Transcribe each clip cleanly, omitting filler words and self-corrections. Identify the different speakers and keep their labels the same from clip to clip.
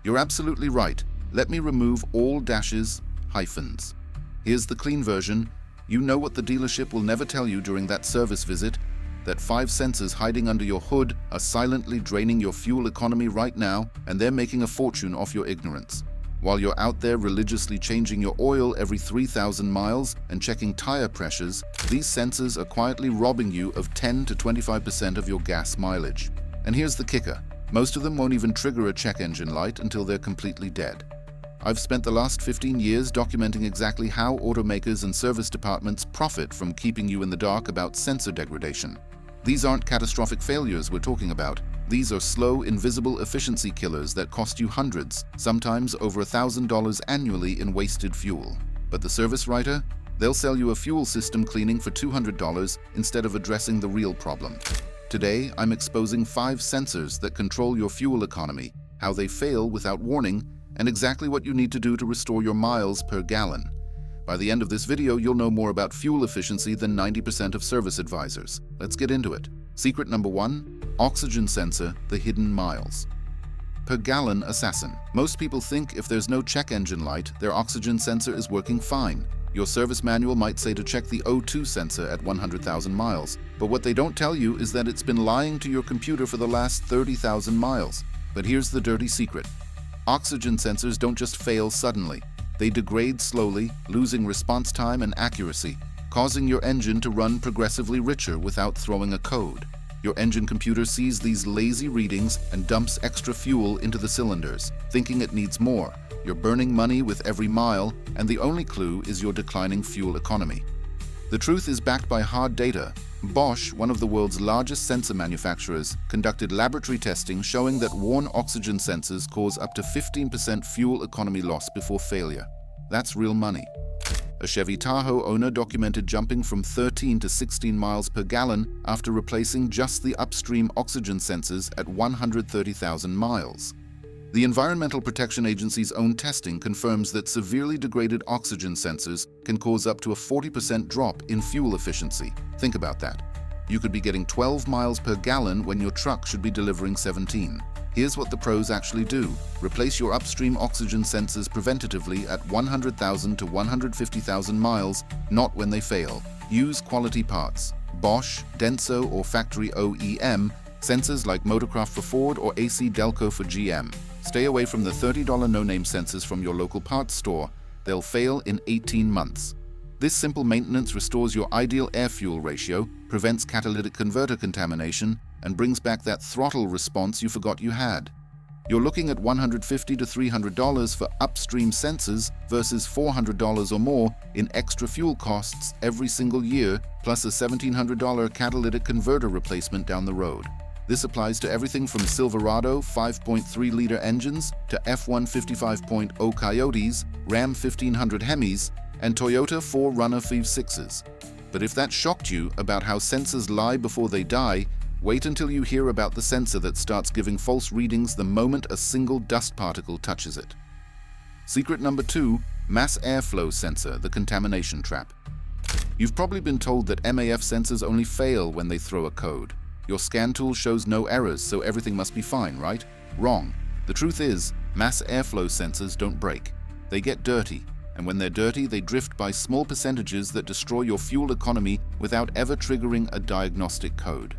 Speaker 1: You're absolutely right. Let me remove all dashes, hyphens. Here's the clean version. You know what the dealership will never tell you during that service visit, that 5 sensors hiding under your hood are silently draining your fuel economy right now, and they're making a fortune off your ignorance. While you're out there religiously changing your oil every 3,000 miles and checking tire pressures, these sensors are quietly robbing you of 10 to 25% of your gas mileage. And here's the kicker. Most of them won't even trigger a check engine light until they're completely dead. I've spent the last 15 years documenting exactly how automakers and service departments profit from keeping you in the dark about sensor degradation. These aren't catastrophic failures we're talking about. These are slow, invisible efficiency killers that cost you hundreds, sometimes over $1,000 annually in wasted fuel. But the service writer? They'll sell you a fuel system cleaning for $200 instead of addressing the real problem. Today, I'm exposing 5 sensors that control your fuel economy, how they fail without warning, and exactly what you need to do to restore your miles per gallon. By the end of this video, you'll know more about fuel efficiency than 90% of service advisors. Let's get into it. Secret number 1, oxygen sensor, the hidden miles. Per gallon assassin. Most people think if there's no check engine light, their oxygen sensor is working fine. Your service manual might say to check the O2 sensor at 100,000 miles, but what they don't tell you is that it's been lying to your computer for the last 30,000 miles. But here's the dirty secret. Oxygen sensors don't just fail suddenly. They degrade slowly, losing response time and accuracy, causing your engine to run progressively richer without throwing a code. Your engine computer sees these lazy readings and dumps extra fuel into the cylinders, thinking it needs more. You're burning money with every mile, and the only clue is your declining fuel economy. The truth is backed by hard data. Bosch, one of the world's largest sensor manufacturers, conducted laboratory testing showing that worn oxygen sensors cause up to 15% fuel economy loss before failure. That's real money. A Chevy Tahoe owner documented jumping from 13 to 16 miles per gallon after replacing just the upstream oxygen sensors at 130,000 miles. The Environmental Protection Agency's own testing confirms that severely degraded oxygen sensors can cause up to a 40% drop in fuel efficiency. Think about that. You could be getting 12 miles per gallon when your truck should be delivering 17. Here's what the pros actually do. Replace your upstream oxygen sensors preventatively at 100,000 to 150,000 miles, not when they fail. Use quality parts. Bosch, Denso, or factory OEM, sensors like Motorcraft for Ford or AC Delco for GM. Stay away from the $30 no-name sensors from your local parts store. They'll fail in 18 months. This simple maintenance restores your ideal air-fuel ratio, prevents catalytic converter contamination, and brings back that throttle response you forgot you had. You're looking at $150 to $300 for upstream sensors versus $400 or more in extra fuel costs every single year, plus a $1,700 catalytic converter replacement down the road. This applies to everything from Silverado 5.3-liter engines to F-150 5.0 Coyotes, Ram 1500 Hemis, and Toyota 4Runner V6s. But if that shocked you about how sensors lie before they die, wait until you hear about the sensor that starts giving false readings the moment a single dust particle touches it. Secret number 2, mass airflow sensor, the contamination trap. You've probably been told that MAF sensors only fail when they throw a code. Your scan tool shows no errors, so everything must be fine, right? Wrong. The truth is, mass airflow sensors don't break. They get dirty, and when they're dirty, they drift by small percentages that destroy your fuel economy without ever triggering a diagnostic code.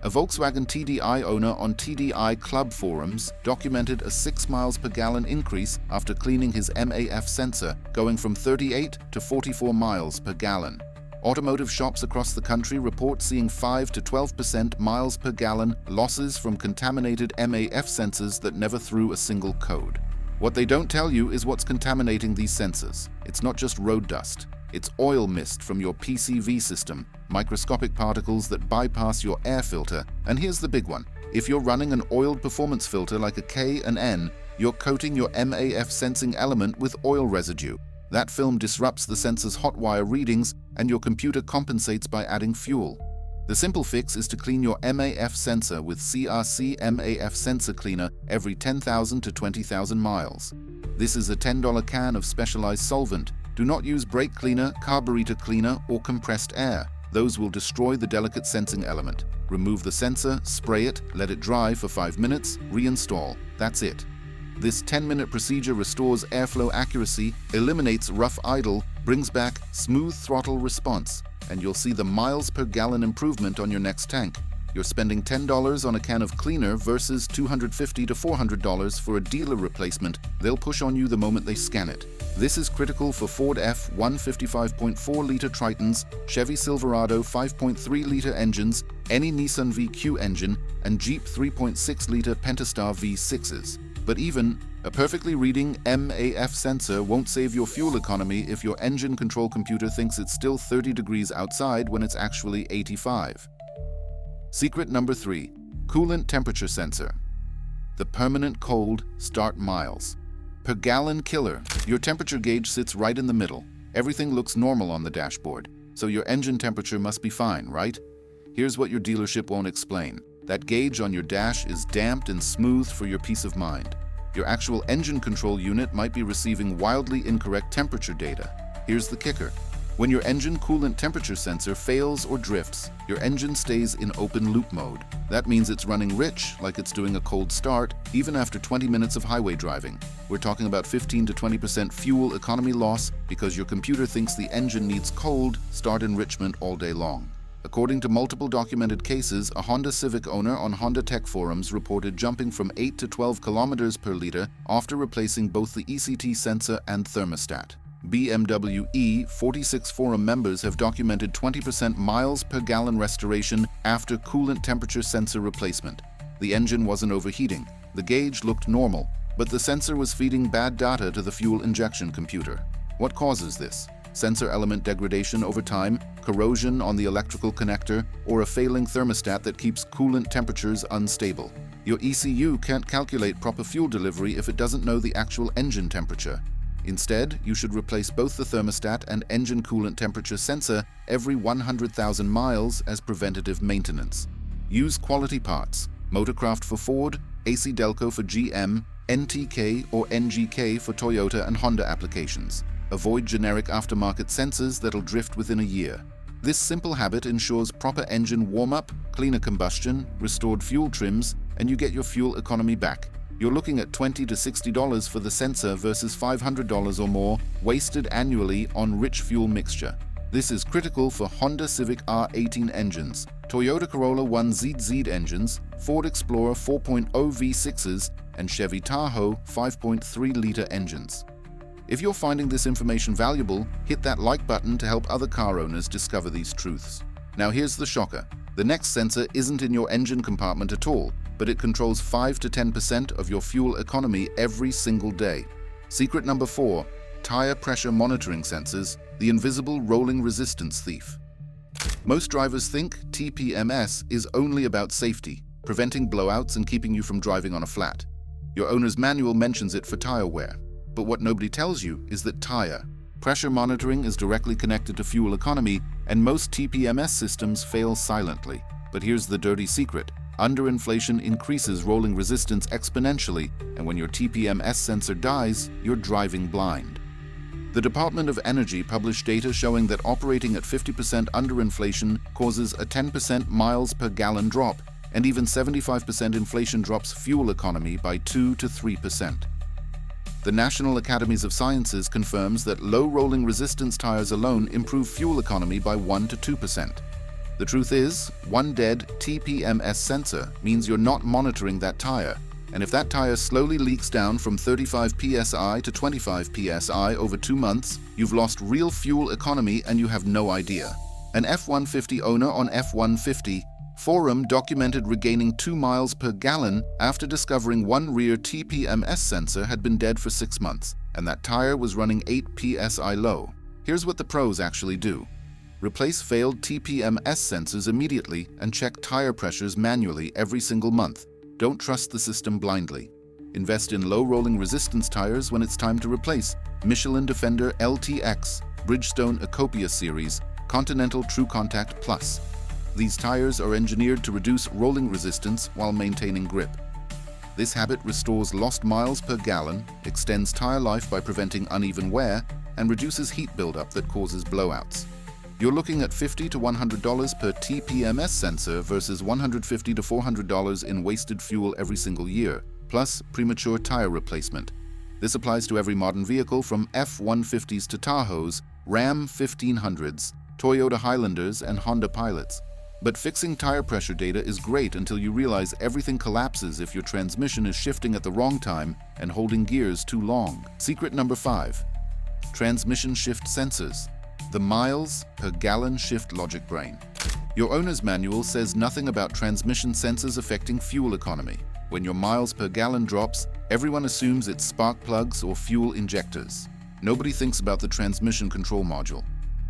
Speaker 1: A Volkswagen TDI owner on TDI Club forums documented a 6 miles per gallon increase after cleaning his MAF sensor, going from 38 to 44 miles per gallon. Automotive shops across the country report seeing 5 to 12% miles per gallon losses from contaminated MAF sensors that never threw a single code. What they don't tell you is what's contaminating these sensors. It's not just road dust. It's oil mist from your PCV system, microscopic particles that bypass your air filter. And here's the big one. If you're running an oiled performance filter like a K and N, you're coating your MAF sensing element with oil residue. That film disrupts the sensor's hot wire readings, and your computer compensates by adding fuel. The simple fix is to clean your MAF sensor with CRC MAF Sensor Cleaner every 10,000 to 20,000 miles. This is a $10 can of specialized solvent. Do not use brake cleaner, carburetor cleaner, or compressed air. Those will destroy the delicate sensing element. Remove the sensor, spray it, let it dry for 5 minutes, reinstall. That's it. This 10-minute procedure restores airflow accuracy, eliminates rough idle, brings back smooth throttle response, and you'll see the miles per gallon improvement on your next tank. You're spending $10 on a can of cleaner versus $250 to $400 for a dealer replacement. They'll push on you the moment they scan it. This is critical for Ford F-155.4-liter Tritons, Chevy Silverado 5.3-liter engines, any Nissan VQ engine, and Jeep 3.6-liter Pentastar V6s. But even a perfectly reading MAF sensor won't save your fuel economy if your engine control computer thinks it's still 30 degrees outside when it's actually 85. Secret number 3. Coolant temperature sensor. The permanent cold start miles. Per gallon killer. Your temperature gauge sits right in the middle. Everything looks normal on the dashboard, so your engine temperature must be fine, right? Here's what your dealership won't explain. That gauge on your dash is damped and smooth for your peace of mind. Your actual engine control unit might be receiving wildly incorrect temperature data. Here's the kicker. When your engine coolant temperature sensor fails or drifts, your engine stays in open loop mode. That means it's running rich, like it's doing a cold start, even after 20 minutes of highway driving. We're talking about 15 to 20% fuel economy loss because your computer thinks the engine needs cold start enrichment all day long. According to multiple documented cases, a Honda Civic owner on Honda Tech forums reported jumping from 8 to 12 kilometers per liter after replacing both the ECT sensor and thermostat. BMW E46 forum members have documented 20% miles per gallon restoration after coolant temperature sensor replacement. The engine wasn't overheating, the gauge looked normal, but the sensor was feeding bad data to the fuel injection computer. What causes this? Sensor element degradation over time, corrosion on the electrical connector, or a failing thermostat that keeps coolant temperatures unstable. Your ECU can't calculate proper fuel delivery if it doesn't know the actual engine temperature. Instead, you should replace both the thermostat and engine coolant temperature sensor every 100,000 miles as preventative maintenance. Use quality parts: Motorcraft for Ford, AC Delco for GM, NTK or NGK for Toyota and Honda applications. Avoid generic aftermarket sensors that'll drift within a year. This simple habit ensures proper engine warm-up, cleaner combustion, restored fuel trims, and you get your fuel economy back. You're looking at $20 to $60 for the sensor versus $500 or more wasted annually on rich fuel mixture. This is critical for Honda Civic R18 engines, Toyota Corolla 1ZZ engines, Ford Explorer 4.0 V6s, and Chevy Tahoe 5.3-liter engines. If you're finding this information valuable, hit that like button to help other car owners discover these truths. Now here's the shocker. The next sensor isn't in your engine compartment at all, but it controls 5 to 10% of your fuel economy every single day. Secret number 4. Tire pressure monitoring sensors, the invisible rolling resistance thief. Most drivers think TPMS is only about safety, preventing blowouts and keeping you from driving on a flat. Your owner's manual mentions it for tire wear. But what nobody tells you is that tire pressure monitoring is directly connected to fuel economy, and most TPMS systems fail silently. But here's the dirty secret. Underinflation increases rolling resistance exponentially, and when your TPMS sensor dies, you're driving blind. The Department of Energy published data showing that operating at 50% underinflation causes a 10% miles per gallon drop, and even 75% inflation drops fuel economy by 2 to 3%. The National Academies of Sciences confirms that low rolling resistance tires alone improve fuel economy by 1 to 2%. The truth is, one dead TPMS sensor means you're not monitoring that tire, and if that tire slowly leaks down from 35 psi to 25 psi over 2 months, you've lost real fuel economy and you have no idea. An F-150 owner on F-150 forum documented regaining 2 miles per gallon after discovering one rear TPMS sensor had been dead for 6 months, and that tire was running 8 psi low. Here's what the pros actually do. Replace failed TPMS sensors immediately and check tire pressures manually every single month. Don't trust the system blindly. Invest in low rolling resistance tires when it's time to replace Michelin Defender LTX, Bridgestone Ecopia Series, Continental True Contact Plus. These tires are engineered to reduce rolling resistance while maintaining grip. This habit restores lost miles per gallon, extends tire life by preventing uneven wear, and reduces heat buildup that causes blowouts. You're looking at $50 to $100 per TPMS sensor versus $150 to $400 in wasted fuel every single year. plus premature tire replacement. This applies to every modern vehicle from F-150s to Tahoes, Ram 1500s, Toyota Highlanders, and Honda Pilots. But fixing tire pressure data is great until you realize everything collapses if your transmission is shifting at the wrong time and holding gears too long. Secret number 5. Transmission shift sensors. The miles per gallon shift logic brain. Your owner's manual says nothing about transmission sensors affecting fuel economy. When your miles per gallon drops, everyone assumes it's spark plugs or fuel injectors. Nobody thinks about the transmission control module.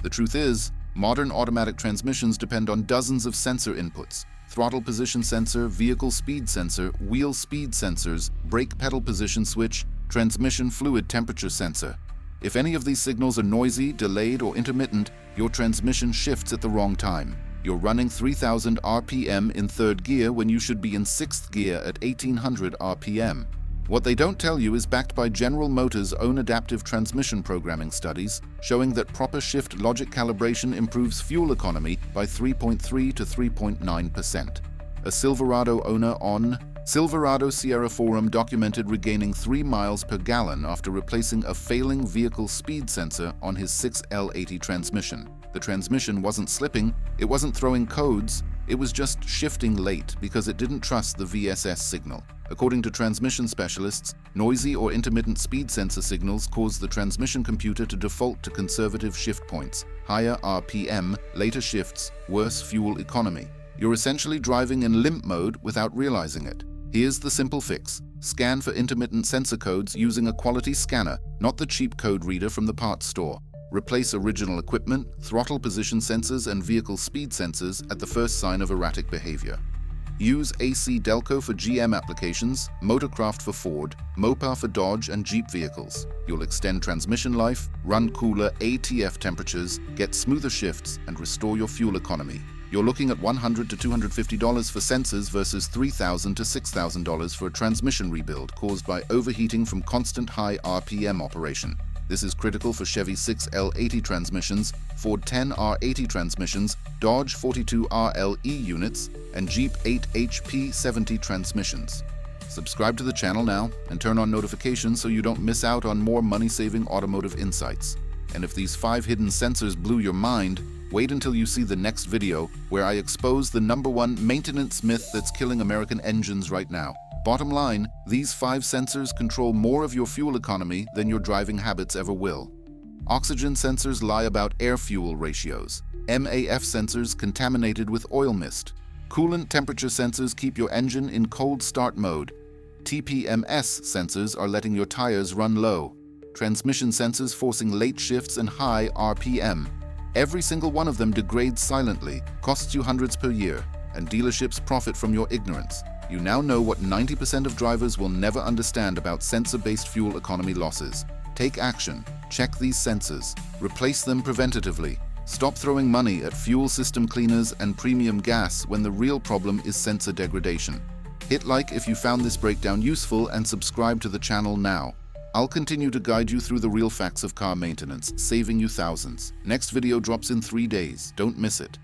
Speaker 1: The truth is, modern automatic transmissions depend on dozens of sensor inputs: throttle position sensor, vehicle speed sensor, wheel speed sensors, brake pedal position switch, transmission fluid temperature sensor. If any of these signals are noisy, delayed, or intermittent, your transmission shifts at the wrong time. You're running 3,000 RPM in third gear when you should be in sixth gear at 1,800 RPM. What they don't tell you is backed by General Motors' own adaptive transmission programming studies, showing that proper shift logic calibration improves fuel economy by 3.3 to 3.9%. A Silverado owner on Silverado Sierra Forum documented regaining 3 miles per gallon after replacing a failing vehicle speed sensor on his 6L80 transmission. The transmission wasn't slipping, it wasn't throwing codes, it was just shifting late because it didn't trust the VSS signal. According to transmission specialists, noisy or intermittent speed sensor signals cause the transmission computer to default to conservative shift points, higher RPM, later shifts, worse fuel economy. You're essentially driving in limp mode without realizing it. Here's the simple fix. Scan for intermittent sensor codes using a quality scanner, not the cheap code reader from the parts store. Replace original equipment, throttle position sensors, and vehicle speed sensors at the first sign of erratic behavior. Use AC Delco for GM applications, Motorcraft for Ford, Mopar for Dodge and Jeep vehicles. You'll extend transmission life, run cooler ATF temperatures, get smoother shifts, and restore your fuel economy. You're looking at $100 to $250 for sensors versus $3,000 to $6,000 for a transmission rebuild caused by overheating from constant high RPM operation. This is critical for Chevy 6L80 transmissions, Ford 10R80 transmissions, Dodge 42RLE units, and Jeep 8HP70 transmissions. Subscribe to the channel now and turn on notifications so you don't miss out on more money-saving automotive insights. And if these 5 hidden sensors blew your mind, wait until you see the next video where I expose the #1 maintenance myth that's killing American engines right now. Bottom line, these 5 sensors control more of your fuel economy than your driving habits ever will. Oxygen sensors lie about air-fuel ratios. MAF sensors contaminated with oil mist. Coolant temperature sensors keep your engine in cold start mode. TPMS sensors are letting your tires run low. Transmission sensors forcing late shifts and high RPM. Every single one of them degrades silently, costs you hundreds per year, and dealerships profit from your ignorance. You now know what 90% of drivers will never understand about sensor-based fuel economy losses. Take action. Check these sensors. Replace them preventatively. Stop throwing money at fuel system cleaners and premium gas when the real problem is sensor degradation. Hit like if you found this breakdown useful and subscribe to the channel now. I'll continue to guide you through the real facts of car maintenance, saving you thousands. Next video drops in 3 days. Don't miss it.